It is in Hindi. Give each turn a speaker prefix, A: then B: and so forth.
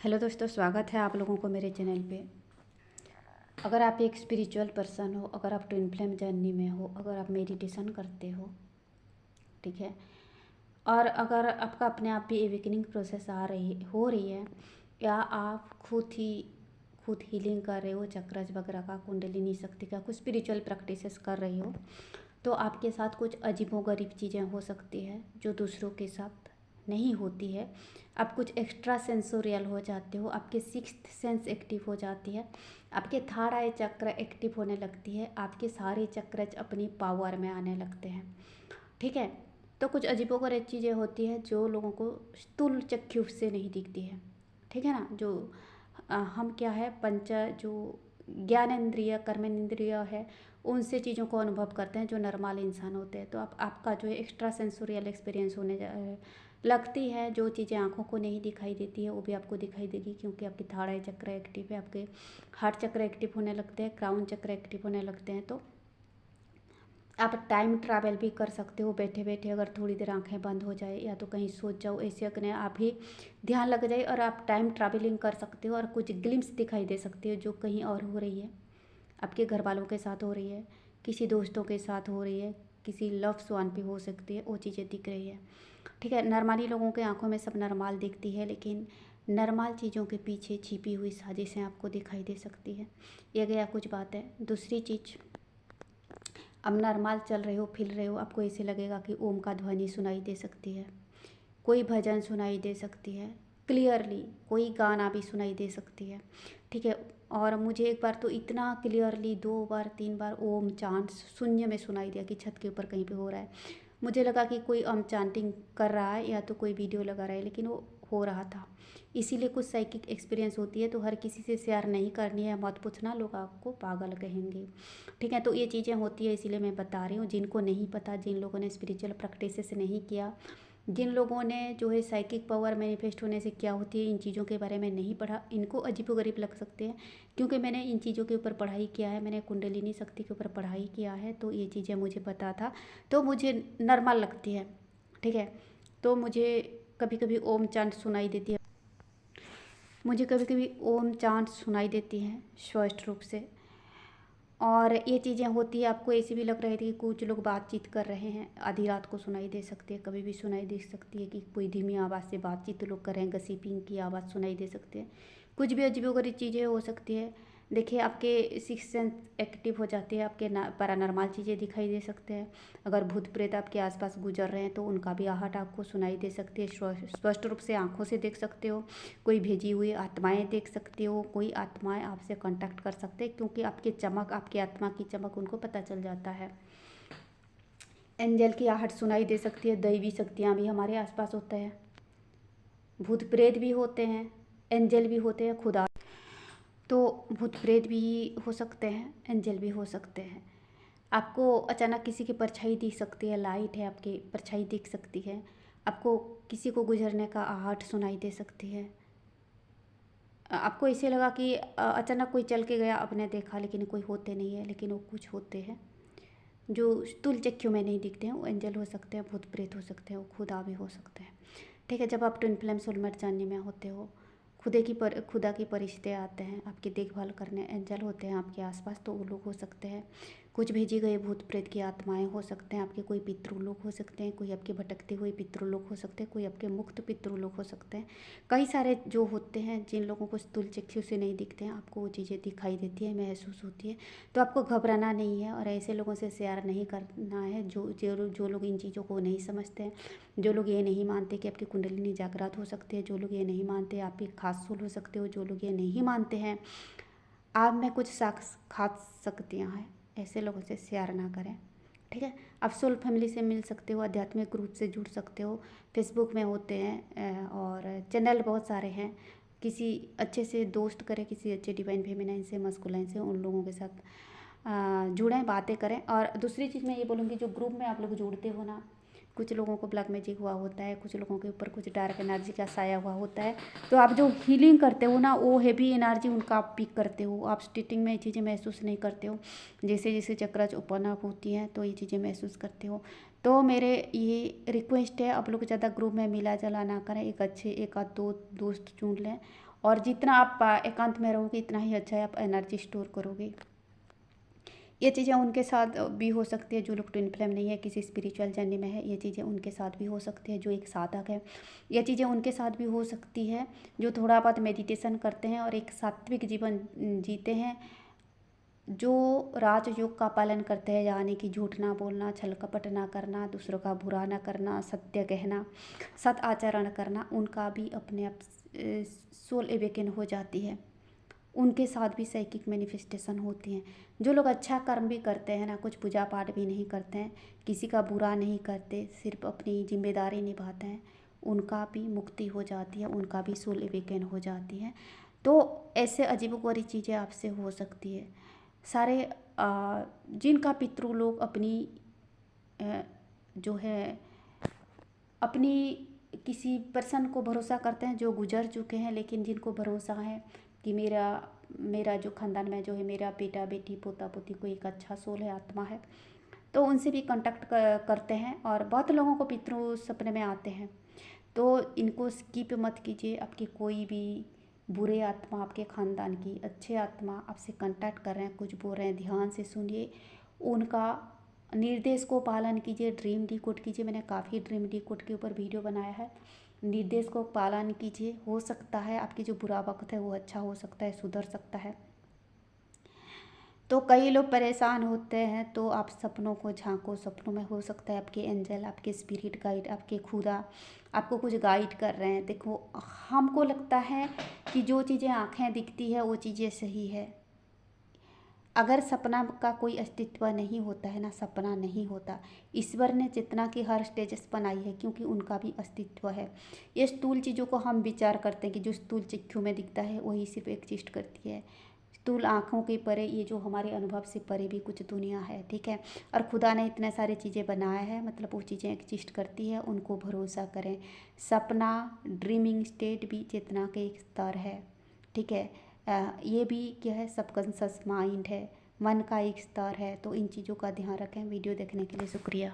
A: हेलो दोस्तों, स्वागत है आप लोगों को मेरे चैनल पे। अगर आप एक स्पिरिचुअल पर्सन हो, अगर आप ट्विन फ्लेम जर्नी में हो, अगर आप मेडिटेशन करते हो, ठीक है, और अगर आपका अपने आप भी एवेकनिंग प्रोसेस हो रही है, या आप खुद हीलिंग कर रहे हो, चक्रज वगैरह का, कुंडलिनी शक्ति का, कुछ स्पिरिचुअल प्रैक्टिसेस कर रही हो, तो आपके साथ कुछ अजीबोगरीब चीज़ें हो सकती है जो दूसरों के साथ नहीं होती है। आप कुछ एक्स्ट्रा सेंसोरियल हो जाते हो, आपके सिक्स्थ सेंस एक्टिव हो जाती है, आपके थर्ड आई चक्र एक्टिव होने लगती है, आपके सारे चक्रज अपनी पावर में आने लगते हैं। ठीक है, तो कुछ अजीबोगरीब चीज़ें होती है जो लोगों को स्थूल चक्षु से नहीं दिखती है। ठीक है ना, जो हम क्या है, जो ज्ञानेंद्रिय कर्मेंद्रिय है, उनसे चीज़ों को अनुभव करते हैं जो नॉर्मल इंसान होते हैं। तो आपका जो है एक्स्ट्रा सेंसोरियल एक्सपीरियंस लगती है। जो चीज़ें आंखों को नहीं दिखाई देती है वो भी आपको दिखाई देगी, क्योंकि आपकी थर्ड आई चक्र एक्टिव है, आपके हार्ट चक्र एक्टिव होने लगते हैं, क्राउन चक्र एक्टिव होने लगते हैं। तो आप टाइम ट्रैवल भी कर सकते हो बैठे बैठे। अगर थोड़ी देर आंखें बंद हो जाए या तो कहीं सोच जाओ, ऐसे अपने आप ही ध्यान लग जाए और आप टाइम ट्रैवलिंग कर सकते हो और कुछ ग्लिम्स दिखाई दे सकती है जो कहीं और हो रही है, आपके घर वालों के साथ हो रही है, किसी दोस्तों के साथ हो रही है, किसी लव्स वन पे हो सकती है, वो चीज़ें दिख रही है। ठीक है, नॉर्मली लोगों के आंखों में सब नॉर्मल दिखती है, लेकिन नॉर्मल चीज़ों के पीछे छिपी हुई साजिशें आपको दिखाई दे सकती है। ये गया कुछ बात है। दूसरी चीज़, अब नॉर्मल चल रहे हो, फिर रहे हो, आपको ऐसे लगेगा कि ओम का ध्वनि सुनाई दे सकती है, कोई भजन सुनाई दे सकती है क्लियरली, कोई गाना भी सुनाई दे सकती है। ठीक है, और मुझे एक बार तो इतना क्लियरली 2 बार 3 बार ओम चांट शून्य में सुनाई दिया कि छत के ऊपर कहीं पे हो रहा है। मुझे लगा कि कोई ओम चांटिंग कर रहा है या तो कोई वीडियो लगा रहा है, लेकिन वो हो रहा था। इसीलिए कुछ साइकिक एक्सपीरियंस होती है तो हर किसी से शेयर नहीं करनी है, मत पूछना, लोग आपको पागल कहेंगे। ठीक है, तो ये चीज़ें होती है, इसीलिए मैं बता रही हूँ। जिनको नहीं पता, जिन लोगों ने स्पिरिचुअल प्रैक्टिसेस नहीं किया, जिन लोगों ने जो है साइकिक पावर मैनिफेस्ट होने से क्या होती है इन चीज़ों के बारे में नहीं पढ़ा, इनको अजीबोगरीब लग सकते हैं। क्योंकि मैंने इन चीज़ों के ऊपर पढ़ाई किया है, मैंने कुंडलिनी शक्ति के ऊपर पढ़ाई किया है, तो ये चीज़ें मुझे पता था, तो मुझे नॉर्मल लगती है। ठीक है, तो मुझे कभी कभी ओम चांट सुनाई देती है, मुझे कभी कभी ओम चांट सुनाई देती हैं स्पष्ट रूप से। और ये चीज़ें होती है, आपको ऐसी भी लग रही थी कि कुछ लोग बातचीत कर रहे हैं, आधी रात को सुनाई दे सकती है, कभी भी सुनाई दे सकती है कि कोई धीमी आवाज़ से बातचीत लोग कर रहे हैं, गसिपिंग की आवाज़ सुनाई दे सकती है, कुछ भी अजीबोगरीब चीज़ें हो सकती है। देखिए, आपके सिक्स सेंस एक्टिव हो जाती है, आपके पैरानॉर्मल चीज़ें दिखाई दे सकते हैं। अगर भूत प्रेत आपके आसपास गुजर रहे हैं तो उनका भी आहट आपको सुनाई दे सकती है, स्पष्ट रूप से आंखों से देख सकते हो। कोई भेजी हुई आत्माएं देख सकते हो, कोई आत्माएं आपसे कांटेक्ट कर सकते हैं, क्योंकि आपकी चमक, आपकी आत्मा की चमक उनको पता चल जाता है। एंजल की आहट सुनाई दे सकती है, दैवी शक्तियाँ भी हमारे आसपास होते हैं, भूत प्रेत भी होते हैं, एंजल भी होते हैं, खुदा। तो भूत प्रेत भी हो सकते हैं, एंजल भी हो सकते हैं। आपको अचानक किसी की परछाई दिख सकती है, लाइट है आपकी परछाई दिख सकती है, आपको किसी को गुजरने का आहट सुनाई दे सकती है। आपको ऐसे लगा कि अचानक कोई चल के गया, आपने देखा, लेकिन कोई होते नहीं है, लेकिन वो कुछ होते हैं जो स्थूल चक्षु में नहीं दिखते हैं। वो एंजल हो सकते हैं, भूत प्रेत हो सकते हैं, वो खुदा भी हो सकते हैं। ठीक है, जब आप ट्विन फ्लेम सोलमेट जर्नी में होते हो, खुदा की परिश्ते आते हैं आपकी देखभाल करने, एंजल होते हैं आपके आसपास, तो वो लोग हो सकते हैं। कुछ भेजी गए भूत प्रेत की आत्माएं हो सकते हैं, आपके कोई पितृलोक हो सकते हैं, कोई आपके भटकते हुए पितृलोक हो सकते हैं, कोई आपके मुक्त पितृलोक हो सकते हैं। कई सारे जो होते हैं, जिन लोगों को स्थूल चक्षु से नहीं दिखते हैं, आपको वो चीज़ें दिखाई देती है, महसूस होती है। तो आपको घबराना नहीं है और ऐसे लोगों से शेयर नहीं करना है जो लोग इन चीज़ों को नहीं समझते हैं, जो लोग ये नहीं मानते कि आपकी कुंडलिनी जागृत हो सकती है, जो लोग ये नहीं मानते आप एक खास सोल हो सकते हो, जो लोग ये नहीं मानते हैं आप में कुछ खास शक्तियाँ हैं, ऐसे लोगों से शेयर ना करें। ठीक है, आप सोल फैमिली से मिल सकते हो, आध्यात्मिक ग्रुप से जुड़ सकते हो, फेसबुक में होते हैं और चैनल बहुत सारे हैं। किसी अच्छे से दोस्त करें, किसी अच्छे डिवाइन फेमिनाइन से, मस्कुलाइन से, उन लोगों के साथ जुड़ें, बातें करें। और दूसरी चीज़ मैं ये बोलूँगी, जो ग्रुप में आप लोग जुड़ते हो ना, कुछ लोगों को ब्लैक मैजिक हुआ होता है, कुछ लोगों के ऊपर कुछ डार्क एनर्जी का साया हुआ होता है, तो आप जो हीलिंग करते हो ना, वो हैवी एनर्जी उनका आप पिक करते हो। आप स्टार्टिंग में ये चीज़ें महसूस नहीं करते हो, जैसे जैसे चक्रज ओपन अप होती हैं तो ये चीज़ें महसूस करते हो। तो मेरे ये रिक्वेस्ट है, आप लोग ज़्यादा ग्रुप में मिला जला ना करें, एक आध दो दोस्त चुन लें और जितना आप एकांत में रहोगे इतना ही अच्छा है, आप एनर्जी स्टोर करोगे। ये चीज़ें उनके साथ भी हो सकती है जो लोग ट्विन फ्लेम नहीं है, किसी स्पिरिचुअल जर्नी में है, ये चीज़ें उनके साथ भी हो सकती है जो एक साधक है। ये चीज़ें उनके साथ भी हो सकती है जो थोड़ा बहुत मेडिटेशन करते हैं और एक सात्विक जीवन जीते हैं, जो राजयोग का पालन करते हैं, यानी कि झूठ ना बोलना, छल कपट ना करना, दूसरों का बुरा ना करना, सत्य कहना, सत आचरण करना, उनका भी अपने आप सोल एवेकन हो जाती है। उनके साथ भी साइकिक मैनिफेस्टेशन होती हैं। जो लोग अच्छा कर्म भी करते हैं ना, कुछ पूजा पाठ भी नहीं करते हैं, किसी का बुरा नहीं करते, सिर्फ अपनी जिम्मेदारी निभाते हैं, उनका भी मुक्ति हो जाती है, उनका भी सोल एवेकन हो जाती है। तो ऐसे अजीबोगरीब चीज़ें आपसे हो सकती है। सारे जिनका पितृ लोग अपनी जो है अपनी किसी पर्सन को भरोसा करते हैं जो गुजर चुके हैं, लेकिन जिनको भरोसा है कि मेरा जो खानदान में जो है मेरा बेटा बेटी पोता पोती कोई एक अच्छा सोल है, आत्मा है, तो उनसे भी कांटेक्ट करते हैं। और बहुत लोगों को पितृ सपने में आते हैं, तो इनको स्किप मत कीजिए। आपकी कोई भी बुरे आत्मा, आपके ख़ानदान की अच्छे आत्मा आपसे कांटेक्ट कर रहे हैं, कुछ बोल रहे हैं, ध्यान से सुनिए, उनका निर्देश को पालन कीजिए, ड्रीम डिकोड कीजिए। मैंने काफ़ी ड्रीम डिकोड के ऊपर वीडियो बनाया है। निर्देश को पालन कीजिए, हो सकता है आपकी जो बुरा वक्त है वो अच्छा हो सकता है, सुधर सकता है। तो कई लोग परेशान होते हैं, तो आप सपनों को झांको। सपनों में हो सकता है आपके एंजल, आपके स्पिरिट गाइड, आपके खुदा आपको कुछ गाइड कर रहे हैं। देखो, हमको लगता है कि जो चीज़ें आँखें दिखती है वो चीज़ें सही है। अगर सपना का कोई अस्तित्व नहीं होता है ना, सपना नहीं होता। ईश्वर ने जितना कि हर स्टेजेस बनाई है क्योंकि उनका भी अस्तित्व है। ये स्थूल चीज़ों को हम विचार करते हैं कि जो स्थूल चक्षु में दिखता है वही सिर्फ एग्जिस्ट करती है। स्थूल आँखों के परे ये जो हमारे अनुभव से परे भी कुछ दुनिया है, ठीक है। और खुदा ने इतने सारी चीज़ें बनाया है, मतलब वो चीज़ें एग्जिस्ट करती है, उनको भरोसा करें। सपना ड्रीमिंग स्टेट भी चेतना के एक स्तर है, ठीक है। ये भी क्या है, सबकॉन्शियस माइंड है, मन का एक स्तर है। तो इन चीज़ों का ध्यान रखें। वीडियो देखने के लिए शुक्रिया।